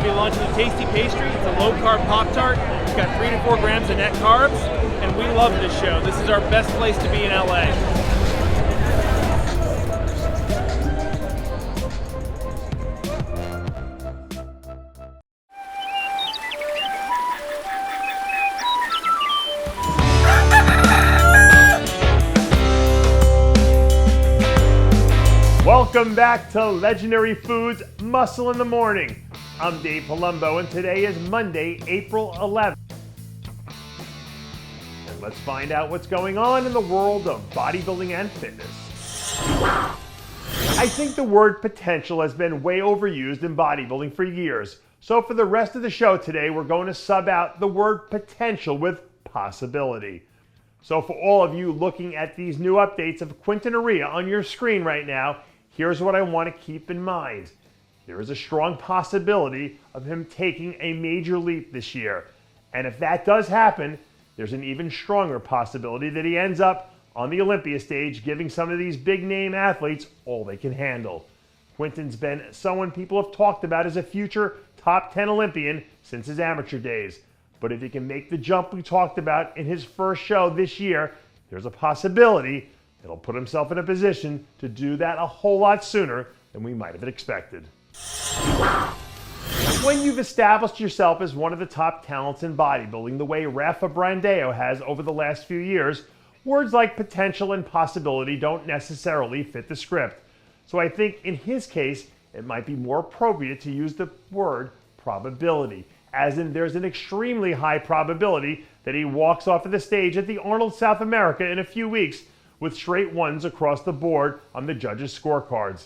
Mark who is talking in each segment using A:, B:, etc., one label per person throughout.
A: to be launching a tasty pastry. It's a low-carb Pop-Tart. It's got 3 to 4 grams of net carbs, and we love this show. This is our best place to be in LA.
B: Welcome back to Legendary Foods Muscle in the Morning. I'm Dave Palumbo, and today is Monday, April 11th. And let's find out what's going on in the world of bodybuilding and fitness. I think the word potential has been way overused in bodybuilding for years. So for the rest of the show today, we're going to sub out the word potential with possibility. So for all of you looking at these new updates of Quinton Aria on your screen right now, here's what I want to keep in mind. There is a strong possibility of him taking a major leap this year. And if that does happen, there's an even stronger possibility that he ends up on the Olympia stage giving some of these big name athletes all they can handle. Quinton's been someone people have talked about as a future top 10 Olympian since his amateur days. But if he can make the jump we talked about in his first show this year, there's a possibility that he'll put himself in a position to do that a whole lot sooner than we might have expected. When you've established yourself as one of the top talents in bodybuilding the way Rafa Brandao has over the last few years, words like potential and possibility don't necessarily fit the script. So I think in his case, it might be more appropriate to use the word probability, as in there's an extremely high probability that he walks off of the stage at the Arnold South America in a few weeks with straight ones across the board on the judges' scorecards.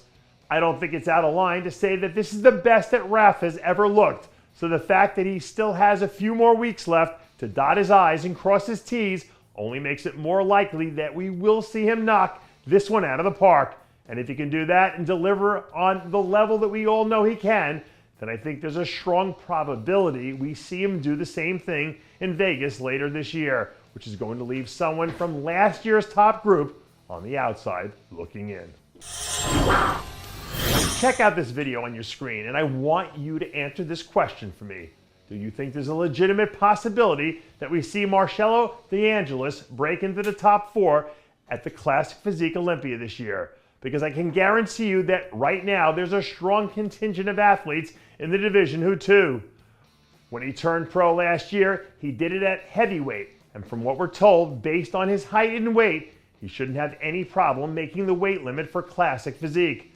B: I don't think it's out of line to say that this is the best that Rafa's ever looked. So the fact that he still has a few more weeks left to dot his I's and cross his T's only makes it more likely that we will see him knock this one out of the park. And if he can do that and deliver on the level that we all know he can, then I think there's a strong probability we see him do the same thing in Vegas later this year, which is going to leave someone from last year's top group on the outside looking in. Check out this video on your screen, and I want you to answer this question for me. Do you think there's a legitimate possibility that we see Marcelo De Angelis break into the top 4 at the Classic Physique Olympia this year? Because I can guarantee you that right now there's a strong contingent of athletes in the division who too. When he turned pro last year, he did it at heavyweight, and from what we're told, based on his height and weight, he shouldn't have any problem making the weight limit for Classic Physique.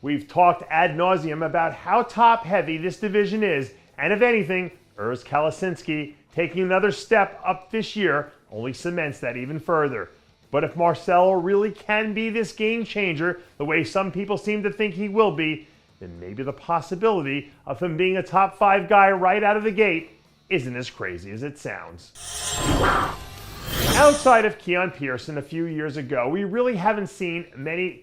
B: We've talked ad nauseum about how top heavy this division is, and if anything, Urs Kalasinski taking another step up this year only cements that even further. But if Marcelo really can be this game changer the way some people seem to think he will be, then maybe the possibility of him being a top 5 guy right out of the gate isn't as crazy as it sounds. Outside of Keon Pearson a few years ago, we really haven't seen many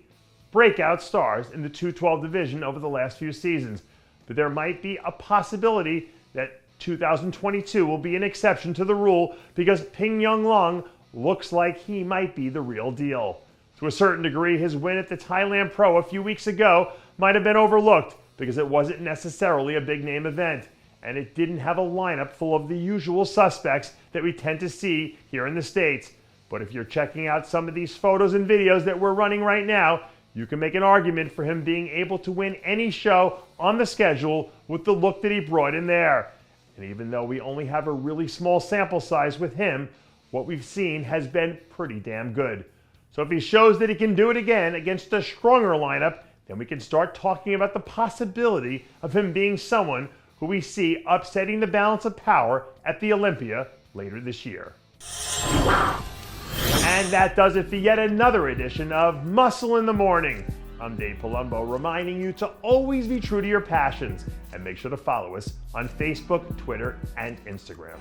B: breakout stars in the 212 division over the last few seasons, but there might be a possibility that 2022 will be an exception to the rule because Ping Young Long looks like he might be the real deal. To a certain degree, his win at the Thailand Pro a few weeks ago might have been overlooked because it wasn't necessarily a big name event, and it didn't have a lineup full of the usual suspects that we tend to see here in the States. But if you're checking out some of these photos and videos that we're running right now, you can make an argument for him being able to win any show on the schedule with the look that he brought in there. And even though we only have a really small sample size with him, what we've seen has been pretty damn good. So if he shows that he can do it again against a stronger lineup, then we can start talking about the possibility of him being someone who we see upsetting the balance of power at the Olympia later this year. And that does it for yet another edition of Muscle in the Morning. I'm Dave Palumbo, reminding you to always be true to your passions and make sure to follow us on Facebook, Twitter, and Instagram.